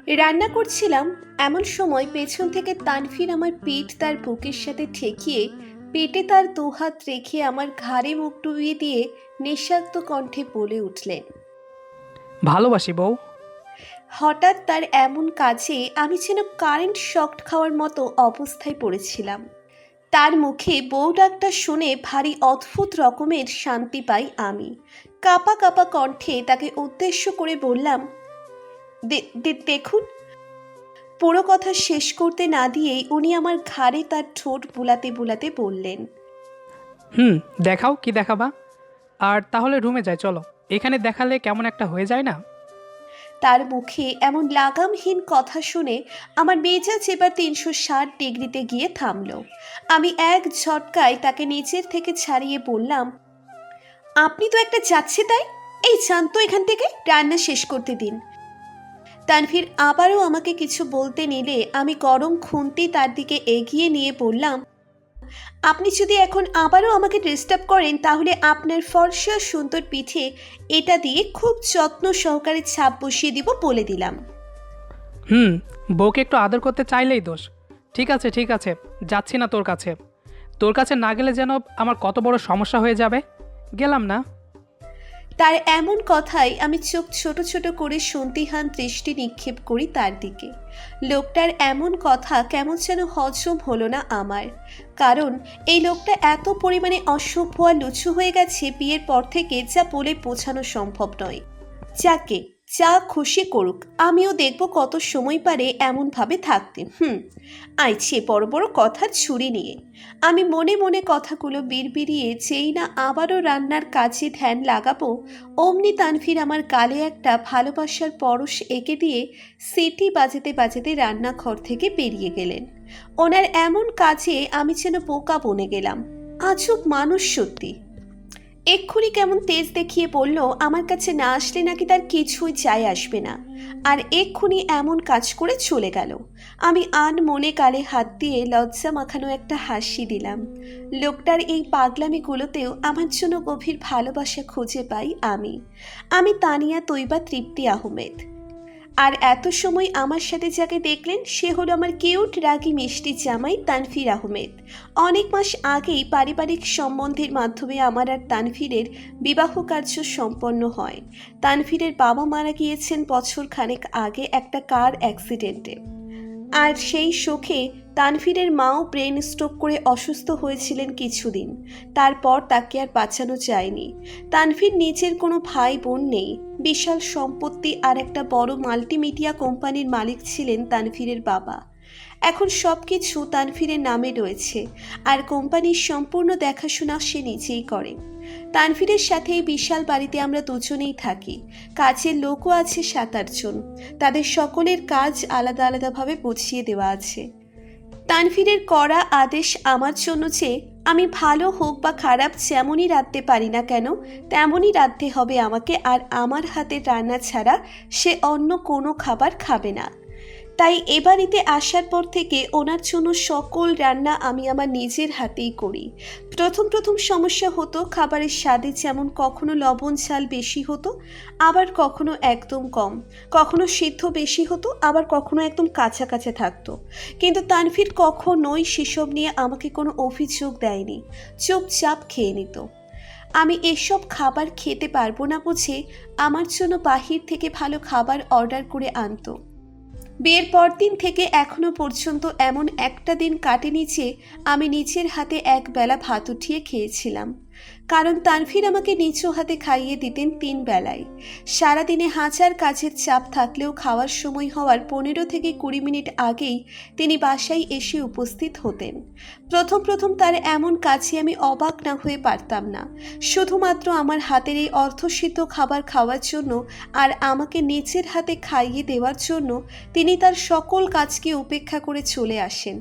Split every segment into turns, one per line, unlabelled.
রান্না করছিলাম, এমন সময় পেছন থেকে তানভীর আমার পিঠ তার বুকের সাথে ঠেকিয়ে পেটে তার দুহাত রেখে আমার ঘাড়ে মুখ ডুবিয়ে দিয়ে নিঃশব্দ কণ্ঠে বলে উঠলেন।
ভালোবাসি বউ।
হঠাৎ তার এমন কাজে আমি যেন কারেন্ট শক খাওয়ার মতো অবস্থায় পড়েছিলাম। তার মুখে বউ ডাকটা শুনে ভারী অদ্ভুত রকমের শান্তি পাই আমি। কাঁপা কাঁপা কণ্ঠে তাকে উদ্দেশ্য করে বললাম, দেখুন। পুরো কথা শেষ করতে না দিয়েই উনি আমার ঘাড়ে তার ঠোঁট বুলাতে বুলাতে বললেন,
হুম, দেখাও কি দেখাবা। আর তাহলে রুমে যাই, চলো। এখানে দেখালে কেমন একটা হয়ে যায় না?
তার মুখে এমন লাগামহীন কথা শুনে আমার মেজাজ এবার ৩৬০ ডিগ্রিতে গিয়ে থামল। আমি এক ঝটকায় তাকে নিচের থেকে ছাড়িয়ে বললাম, আপনি তো একটা যাচ্ছে তাই, এই জানতো এখান থেকে, রান্না শেষ করতে দিন। তানভীর আবারও আমাকে কিছু বলতে নিলে আমি গরম খুন্তি তার দিকে এগিয়ে নিয়ে বললাম, আপনি যদি এখন আবারও আমাকে ডিস্টার্ব করেন তাহলে আপনার ফর্সা সুন্দর পিঠে এটা দিয়ে খুব যত্ন সহকারে ছাপ বসিয়ে দিব বলে দিলাম।
হুম, বউকে একটু আদর করতে চাইলেই দোষ। ঠিক আছে ঠিক আছে, যাচ্ছি না তোর কাছে। তোর কাছে না গেলে যেন আমার কত বড় সমস্যা হয়ে যাবে। গেলাম না।
তার এমন কথায় আমি চোখ ছোট ছোট করে সন্দিহান দৃষ্টি নিক্ষেপ করি তার দিকে। লোকটার এমন কথা কেমন যেন হজম হলো না আমার, কারণ এই লোকটা এত পরিমাণে অসভ্য আর লুচু হয়ে গেছে বিয়ের পর থেকে, যা বলে বোঝানো সম্ভব নয়। যাকে যা খুশি করুক, আমিও দেখব কত সময় পারে এমনভাবে থাকতে। আইছে বড় বড় কথার ছুরি নিয়ে। আমি মনে মনে কথাগুলো বিড়বিড়িয়ে যেই না আবারও রান্নার কাজে ধ্যান লাগাবো, অমনি তানভীর আমার গালে একটা ভালোবাসার পরশ এঁকে দিয়ে সিটি বাজাতে বাজাতে রান্নাঘর থেকে বেরিয়ে গেলেন। ওনার এমন কাজে আমি যেন বোকা বনে গেলাম। আজব মানুষ সত্যি। এক্ষুনি কেমন তেজ দেখিয়ে বলল আমার কাছে না আসলে নাকি তার কিছুই যায় আসবে না, আর এক্ষুনি এমন কাজ করে চলে গেল। আমি মনে গালে হাত দিয়ে লজ্জা মাখানো একটা হাসি দিলাম। লোকটার এই পাগলামিগুলোতেও আমার জন্য গভীর ভালোবাসা খুঁজে পাই আমি তানিয়া তৈবা তৃপ্তি আহমেদ। আর এত সময় আমার সাথে যাকে দেখলেন সে হলো আমার কিউট রাগী মিষ্টি জামাই তানভীর আহমেদ। অনেক মাস আগেই পারিবারিক সম্বন্ধের মাধ্যমে আমার আর তানভীরের বিবাহ কার্য সম্পন্ন হয়। তানভীরের বাবা মারা গিয়েছেন বছর খানেক আগে একটা কার অ্যাক্সিডেন্টে, আর সেই শোকে তানভীরের মাও ব্রেন স্ট্রোক করে অসুস্থ হয়েছিলেন কিছুদিন। তারপর তাকে আর বাঁচানো যায়নি। তানভীর নিজের কোনো ভাই বোন নেই। বিশাল সম্পত্তি আর একটা বড় মাল্টিমিডিয়া কোম্পানির মালিক ছিলেন তানভীরের বাবা। এখন সব কিছু তানভীরের নামে রয়েছে, আর কোম্পানির সম্পূর্ণ দেখাশোনা সে নিজেই করে। তানভীরের সাথে এই বিশাল বাড়িতে আমরা দুজনেই থাকি। কাজের লোকও আছে ৭-৮ জন। তাদের সকলের কাজ আলাদা আলাদাভাবে বুঝিয়ে দেওয়া আছে। তানভীরের করা আদেশ আমার জন্য যে আমি ভালো হোক বা খারাপ যেমনই রাঁধতে পারি না কেন তেমনই রাঁধতে হবে আমাকে, আর আমার হাতে রান্না ছাড়া সে অন্য কোনো খাবার খাবে না। তাই এ বাড়িতে আসার পর থেকে ওনার জন্য সকল রান্না আমি আমার নিজের হাতেই করি। প্রথম প্রথম সমস্যা হতো, খাবারের স্বাদে যেমন কখনো লবণ ঝাল বেশি হতো, আবার কখনো একদম কম, কখনো সিদ্ধ বেশি হতো, আবার কখনো একদম কাঁচা কাঁচা থাকতো। কিন্তু তানভীর কখনোই সেসব নিয়ে আমাকে কোনো অভিযোগ দেয়নি, চুপচাপ খেয়ে নিত। আমি এসব খাবার খেতে পারবো না বুঝে আমার জন্য বাহির থেকে ভালো খাবার অর্ডার করে আনতো। বিয়ের পরদিন থেকে এখনো পর্যন্ত এমন একটা দিন কাটেনি যে আমি নিজের হাতে একবেলা ভাত উঠিয়ে খেয়েছিলাম, কারণ তানভীর আমাকে নিজ হাতে খাইয়ে দিতেন ৩ বেলায়। সারাদিনে হাজার কাজের চাপ থাকলেও খাওয়ার সময় হওয়ার ১৫ থেকে ২০ মিনিট আগেই তিনি বাসায় এসে উপস্থিত হতেন। প্রথম প্রথম তার এমন কাজে আমি অবাক না হয়ে পারতাম না। শুধুমাত্র আমার হাতের এই অর্ধসিদ্ধ খাবার খাওয়ার জন্য আর আমাকে নিজের হাতে খাইয়ে দেওয়ার জন্য তিনি তার সকল কাজকে উপেক্ষা করে চলে আসেন।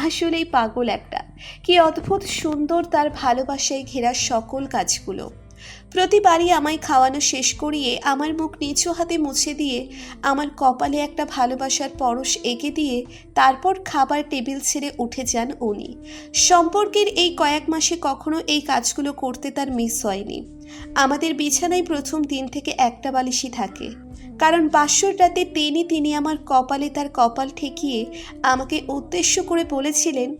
আসলেই পাগল একটা, কি অদ্ভুত সুন্দর তার ভালোবাসায় ঘেরা সকল কাজগুলো। প্রতিবারই আমায় খাওয়ানো শেষ করিয়ে আমার মুখ নিচু হাতে মুছে দিয়ে আমার কপালে একটা ভালোবাসার পরশ এঁকে দিয়ে তারপর খাবার টেবিল ছেড়ে উঠে যান উনি। সম্পর্কের এই কয়েক মাসে কখনো এই কাজগুলো করতে তার মিস হয়নি। আমাদের বিছানায় প্রথম দিন থেকে একটা বালিশই থাকে। কারণ বাসর রাতে তিনি আমার কপালে তার কপাল ঠেকিয়ে আমাকে উদ্দেশ্য করে বলেছিলেন,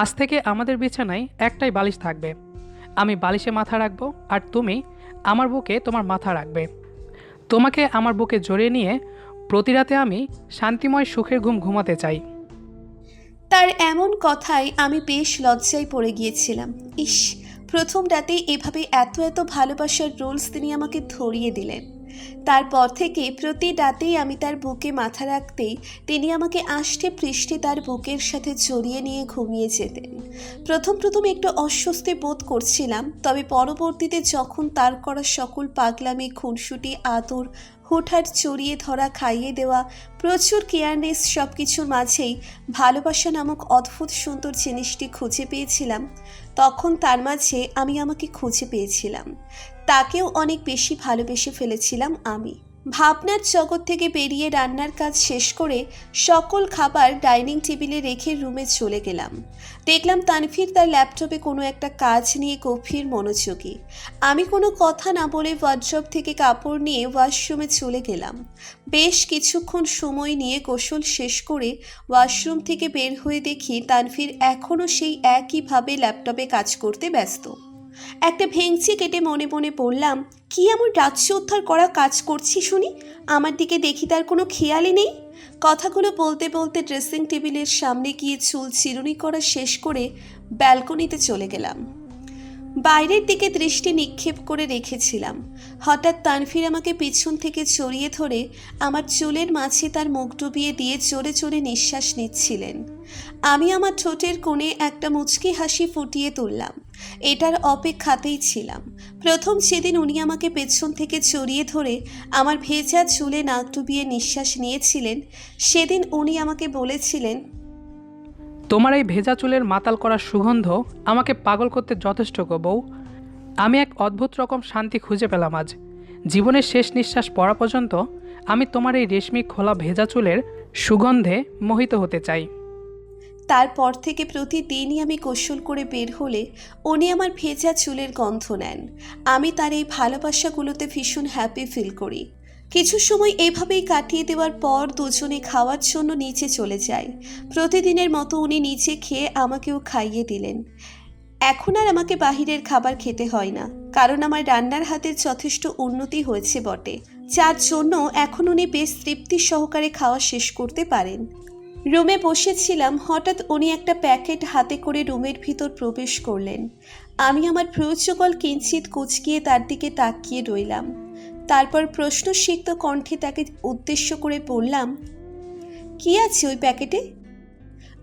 আজ থেকে আমাদের বিছানায় একটাই বালিশ থাকবে। আমি বালিশে মাথা রাখবো আর তুমি আমার বুকে তোমার মাথা রাখবে। তোমাকে আমার বুকে জড়িয়ে নিয়ে প্রতি রাতে আমি শান্তিময় সুখের ঘুম ঘুমাতে চাই।
তার এমন কথায় আমি বেশ লজ্জায় পড়ে গিয়েছিলাম। ইস, প্রথম রাতেই এভাবে এত এত ভালোবাসার রোলস তিনি আমাকে ধরিয়ে দিলেন। তারপর থেকে প্রতি রাতেই আমি তার বুকে মাথা রাখতেই তিনি আমাকে আষ্টে পৃষ্ঠে তার বুকের সাথে জড়িয়ে নিয়ে ঘুমিয়ে যেতেন। প্রথম প্রথম একটু অস্বস্তি বোধ করছিলাম, তবে পরবর্তীতে যখন তার করা সকল পাগলামি, খুনসুটি, আদর, হুটহাট চড়িয়ে ধরা, খাইয়ে দেওয়া, প্রচুর কেয়ারনেস, সব কিছুর মাঝেই ভালোবাসা নামক অদ্ভুত সুন্দর জিনিসটি খুঁজে পেয়েছিলাম, তখন তার মাঝে আমি আমাকে খুঁজে পেয়েছিলাম। তাকেও অনেক বেশি ভালোবেসে ফেলেছিলাম আমি। ভাবনার জগৎ থেকে বেরিয়ে রান্নার কাজ শেষ করে সকল খাবার ডাইনিং টেবিলে রেখে রুমে চলে গেলাম। দেখলাম তানভীর তার ল্যাপটপে কোনো একটা কাজ নিয়ে গভীর মনোযোগী। আমি কোনো কথা না বলে ওয়ার্ড্রপ থেকে কাপড় নিয়ে ওয়াশরুমে চলে গেলাম। বেশ কিছুক্ষণ সময় নিয়ে গোসল শেষ করে ওয়াশরুম থেকে বের হয়ে দেখি তানভীর এখনও সেই একইভাবে ল্যাপটপে কাজ করতে ব্যস্ত। একটা ভেঙচি কেটে মনে মনে বললাম, কি এমন রাজ্য উদ্ধার করা কাজ করছি শুনি, আমার দিকে দেখি তার কোনো খেয়ালই নেই। কথাগুলো বলতে বলতে ড্রেসিং টেবিলের সামনে গিয়ে চুল চিরুনি করা শেষ করে ব্যালকনিতে চলে গেলাম। বাইরের দিকে দৃষ্টি নিক্ষেপ করে রেখেছিলাম। হঠাৎ তানভীর আমাকে পিছন থেকে জড়িয়ে ধরে আমার চুলের মাঝে তার মুখ ডুবিয়ে দিয়ে জোরে জোরে নিঃশ্বাস নিচ্ছিলেন। আমি আমার ঠোঁটের কোণে একটা মুচকি হাসি ফুটিয়ে তুললাম। এটার অপেক্ষাতেই ছিলাম। প্রথম যেদিন উনি আমাকে পেছন থেকে জড়িয়ে ধরে আমার ভেজা চুলে নাক ডুবিয়ে নিঃশ্বাস নিয়েছিলেন, সেদিন উনি আমাকে বলেছিলেন,
তোমার এই ভেজা চুলের মাতাল করার সুগন্ধ আমাকে পাগল করতে যথেষ্ট গো বউ। আমি এক অদ্ভুত রকম শান্তি খুঁজে পেলাম আজ। জীবনের শেষ নিঃশ্বাস পড়া পর্যন্ত আমি তোমার এই রেশমি খোলা ভেজা চুলের সুগন্ধে মোহিত হতে চাই।
তারপর থেকে প্রতিদিনই আমি গোসল করে বের হলে উনি আমার ভেজা চুলের গন্ধ নেন। আমি তার এই ভালোবাসাগুলোতে ভীষণ হ্যাপি ফিল করি। কিছু সময় এভাবেই কাটিয়ে দেওয়ার পর দুজনে খাওয়ার জন্য নিচে চলে যাই। প্রতিদিনের মতো উনি নিচে খেয়ে আমাকেও খাইয়ে দিলেন। এখন আর আমাকে বাহিরের খাবার খেতে হয় না, কারণ আমার রান্নার হাতের যথেষ্ট উন্নতি হয়েছে বটে, যার জন্য এখন উনি বেশ তৃপ্তি সহকারে খাওয়া শেষ করতে পারেন। রুমে বসেছিলাম, হঠাৎ উনি একটা প্যাকেট হাতে করে রুমের ভিতর প্রবেশ করলেন। আমি আমার প্রয়োজকল কিঞ্চিত কুচকিয়ে তার দিকে তাকিয়ে রইলাম। তারপর প্রশ্নসিক্ত কণ্ঠে তাকে উদ্দেশ্য করে বললাম, কি আছে ওই প্যাকেটে?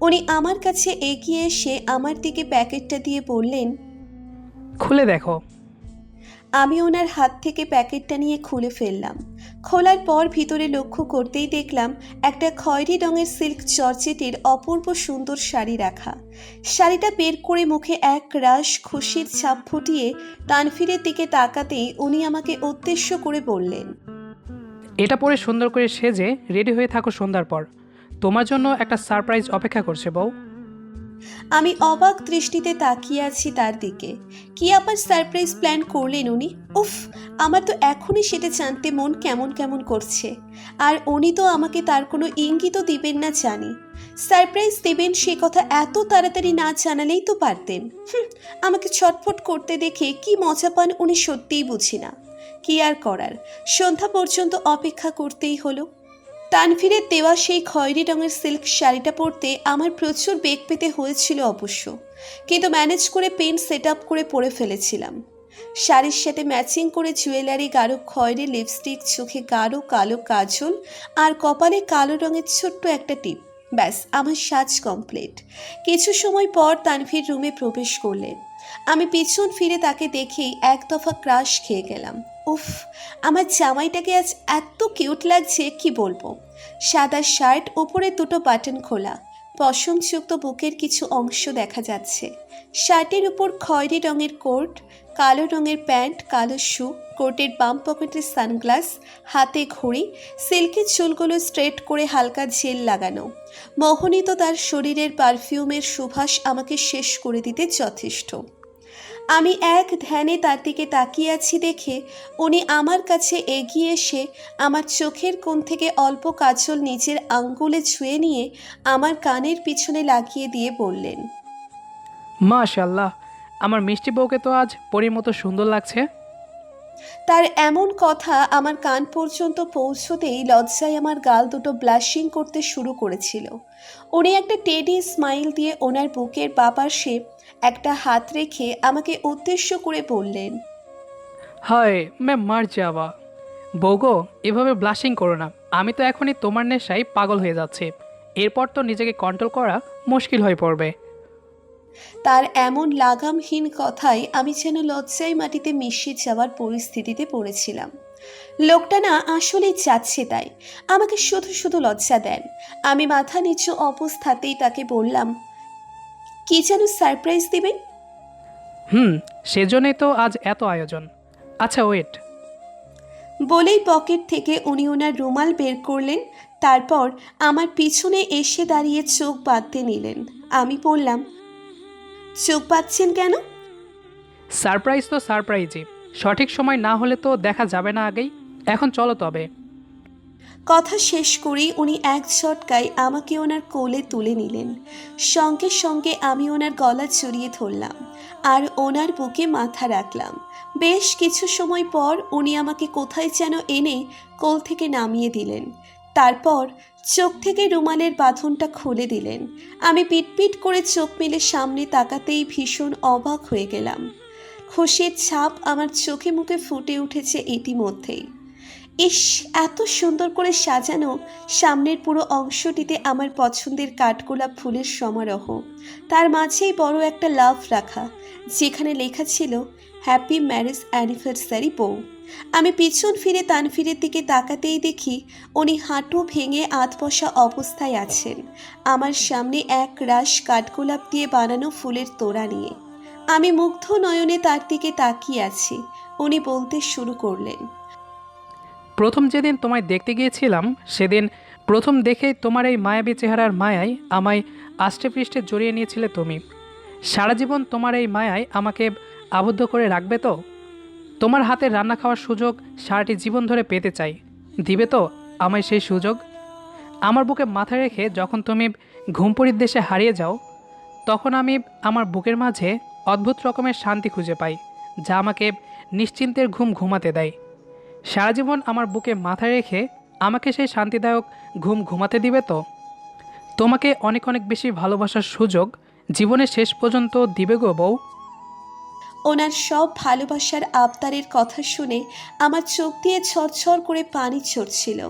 উনি আমার কাছে এগিয়ে এসে আমার দিকে প্যাকেটটা দিয়ে বললেন,
খুলে দেখো।
আমি ওনার হাত থেকে প্যাকেটটা নিয়ে খুলে ফেললাম। খোলার পর ভিতরে লক্ষ্য করতেই দেখলাম একটা খয়েরি রঙের সিল্ক জর্জেটের অপূর্ব সুন্দর শাড়ি রাখা। শাড়িটা বের করে মুখে এক রাশ খুশির ছাপ ফুটিয়ে তানভীরের দিকে তাকাতেই উনি আমাকে উদ্দেশ্য করে বললেন,
এটা পরে সুন্দর করে সেজে রেডি হয়ে থাকো, সন্ধ্যার পর তোমার জন্য একটা সারপ্রাইজ অপেক্ষা করছে বউ।
আমি অবাক দৃষ্টিতে তাকিয়ে আছি তার দিকে। কি আবার সারপ্রাইজ প্ল্যান করলেন উনি? উফ, আমার তো এখনই সেটা জানতে মন কেমন কেমন করছে। আর উনি তো আমাকে তার কোনো ইঙ্গিতও দিবেন না জানি। সারপ্রাইজ দেবেন সে কথা এত তাড়াতাড়ি না জানালেই তো পারতেন। আমাকে ছটফট করতে দেখে কি মজা পান উনি সত্যিই বুঝি না। কি আর করার, সন্ধ্যা পর্যন্ত অপেক্ষা করতেই হলো। তানভীরের দেওয়া সেই খয়েরি রঙের সিল্ক শাড়িটা পরতে আমার প্রচুর বেগ পেতে হয়েছিল অবশ্য, কিন্তু ম্যানেজ করে পেন সেট আপ করে পরে ফেলেছিলাম। শাড়ির সাথে ম্যাচিং করে জুয়েলারি, গাঢ় খয়েরি লিপস্টিক, চোখে গাঢ় কালো কাজল আর কপালে কালো রঙের ছোট্ট একটা টিপ, ব্যাস আমার সাজ কমপ্লিট। কিছু সময় পর তানভীর রুমে প্রবেশ করলেন। আমি পিছন ফিরে তাকে দেখেই এক দফা ক্রাশ খেয়ে গেলাম। উফ, আমার জামাইটাকে আজ এত কিউট লাগছে কি বলবো। সাদা শার্ট, উপরে দুটো বাটন খোলা, পশমযুক্ত বুকের কিছু অংশ দেখা যাচ্ছে। শার্টের উপর খয়েরি রঙের কোট, কালো রঙের প্যান্ট, কালো শু, কোটের বাম পকেটে সানগ্লাস, হাতে ঘড়ি, সিল্কের চুলগুলো স্ট্রেট করে হালকা জেল লাগানো। মোহনীত তার শরীরের পারফিউমের সুবাস আমাকে শেষ করে দিতে যথেষ্ট। আমি এক ধ্যানে তার দিকে তাকিয়ে আছি দেখে উনি আমার কাছে এগিয়ে এসে আমার চোখের কোণ থেকে অল্প কাজল নিজের আঙ্গুলে ছুঁয়ে নিয়ে আমার কানের পিছনে লাগিয়ে দিয়ে বললেন,
মাশাল্লাহ, আমার মিষ্টি বউকে তো আজ পরীর মতো সুন্দর লাগছে।
তার এমন কথা আমার কান পর্যন্ত পৌঁছতেই লজ্জায় আমার গাল দুটো ব্লাশিং করতে শুরু করেছিল। উনি একটা টেডি স্মাইল দিয়ে ওনার বুকের পাশে একটা হাত রেখে আমাকে উদ্দেশ্য করে বললেন,
হায় মে মার যাওয়া। বউগো, এভাবে ব্লাশিং করো না। আমি তো এখনই তোমার নেশায় পাগল হয়ে যাচ্ছি। এরপর তো নিজেকে কন্ট্রোল করা মুশকিল হয়ে পড়বে।
তার এমন লাগামহীন কথায় আমি যেন লজ্জায় মাটিতে মিশে যাওয়ার পরিস্থিতিতে পড়েছিলাম। লোকটা না আসলেই চাচ্ছে তাই আমাকে শুধু শুধু লজ্জা দেন। আমি মাথা নিচু অবস্থাতেই তাকে বললাম, কি যেন সারপ্রাইজ দিবেন?
সেজন্যই তো আজ এত আয়োজন। আচ্ছা ওয়েট।
বলেই পকেট থেকে উনি ওনার রুমাল বের করলেন। তারপর আমার পিছনে এসে দাঁড়িয়ে চোখ বাঁধতে নিলেন। আমি বললাম, চোখ বাঁধছেন কেন?
সারপ্রাইজ তো সারপ্রাইজই, সঠিক সময় না হলে তো দেখা যাবে না আগেই। এখন চলো তবে।
কথা শেষ করেই উনি এক ঝটকায় আমাকে ওনার কোলে তুলে নিলেন। সঙ্গে সঙ্গে আমি ওনার গলা জড়িয়ে ধরলাম আর ওনার বুকে মাথা রাখলাম। বেশ কিছু সময় পর উনি আমাকে কোথায় যেন এনে কোল থেকে নামিয়ে দিলেন। তারপর চোখ থেকে রুমালের বাঁধনটা খুলে দিলেন। আমি পিটপিট করে চোখ মেলে সামনে তাকাতেই ভীষণ অবাক হয়ে গেলাম। খুশির ছাপ আমার চোখে মুখে ফুটে উঠেছে ইতিমধ্যেই। ইস, এত সুন্দর করে সাজানো সামনের পুরো অংশটিতে আমার পছন্দের কাঠগোলাপ ফুলের সমারোহ, তার মাঝেই বড় একটা লাভ রাখা যেখানে লেখা ছিল হ্যাপি ম্যারেজ অ্যানিভার্সারি বউ। আমি পিছন ফিরে তানফিরের দিকে তাকাতেই দেখি উনি হাঁটু ভেঙে আধবসা অবস্থায় আছেন, আমার সামনে এক রাশ কাঠগোলাপ দিয়ে বানানো ফুলের তোড়া নিয়ে। আমি মুগ্ধ নয়নে তার দিকে তাকিয়ে আছি। উনি বলতে শুরু করলেন,
প্রথম যেদিন তোমায় দেখতে গিয়েছিলাম সেদিন প্রথম দেখেই তোমার এই মায়াবী চেহারার মায়ায় আমায় আষ্টে পৃষ্ঠে জড়িয়ে নিয়েছিলে তুমি। সারা জীবন তোমার এই মায়ায় আমাকে আবদ্ধ করে রাখবে তো? তোমার হাতে রান্না খাওয়ার সুযোগ সারাটি জীবন ধরে পেতে চাই। দিবে তো আমায় সেই সুযোগ? আমার বুকে মাথা রেখে যখন তুমি ঘুমপুরীর দেশে হারিয়ে যাও, তখন আমি আমার বুকের মাঝে অদ্ভুত রকমের শান্তি খুঁজে পাই, যা আমাকে নিশ্চিন্তের ঘুম ঘুমাতে দেয়। সারা জীবন আমার বুকে মাথা রেখে আমাকে সেই শান্তিদায়ক ঘুম ঘুমাতে দিবে তো? তোমাকে অনেক অনেক বেশি ভালোবাসার সুযোগ জীবনের শেষ পর্যন্ত দিবে গো বউ।
ওনার সব ভালোবাসার আবদারের কথা শুনে আমার চোখ দিয়ে ঝরঝর করে পানি ঝরছিল।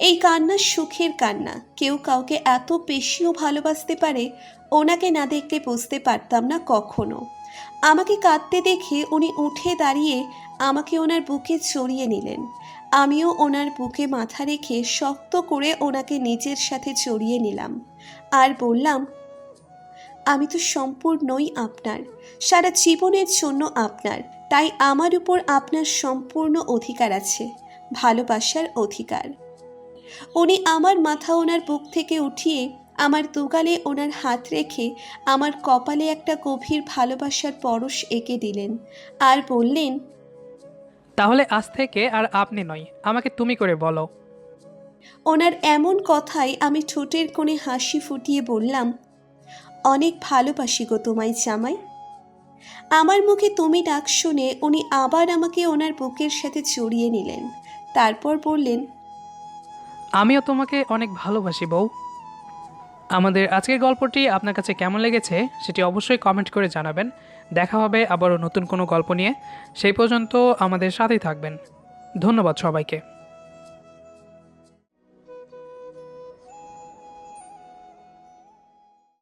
এই কান্না সুখের কান্না। কেউ কাউকে এত বেশিও ভালোবাসতে পারে, ওনাকে না দেখলে বুঝতে পারতাম না কখনো। আমাকে কাঁদতে দেখে উনি উঠে দাঁড়িয়ে আমাকে ওনার বুকে জড়িয়ে নিলেন। আমিও ওনার বুকে মাথা রেখে শক্ত করে ওনাকে নিজের সাথে জড়িয়ে নিলাম আর বললাম, আমি তো সম্পূর্ণই আপনার, সারা জীবনের জন্য আপনার। তাই আমার উপর আপনার সম্পূর্ণ অধিকার আছে, ভালোবাসার অধিকার। উনি আমার মাথা ওনার বুক থেকে উঠিয়ে আমার দুগালে ওনার হাত রেখে আমার কপালে একটা গভীর ভালোবাসার পরশ এঁকে দিলেন আর বললেন,
তাহলে আজ থেকে আর আপনি নয়, আমাকে তুমি করে বলো।
ওনার এমন কথায় আমি ঠোঁটের কোণে হাসি ফুটিয়ে বললাম, অনেক ভালোবাসি গো তোমায় জামাই। আমার মুখে তুমি ডাক শুনে উনি আবার আমাকে ওনার বুকের সাথে জড়িয়ে নিলেন। তারপর বললেন,
আমিও তোমাকে অনেক ভালোবাসি বউ। আমাদের আজকের গল্পটি আপনার কাছে কেমন লেগেছে সেটি অবশ্যই কমেন্ট করে জানাবেন। দেখা হবে আবারও নতুন কোনো গল্প নিয়ে। সেই পর্যন্ত আমাদের সাথেই থাকবেন। ধন্যবাদ সবাইকে।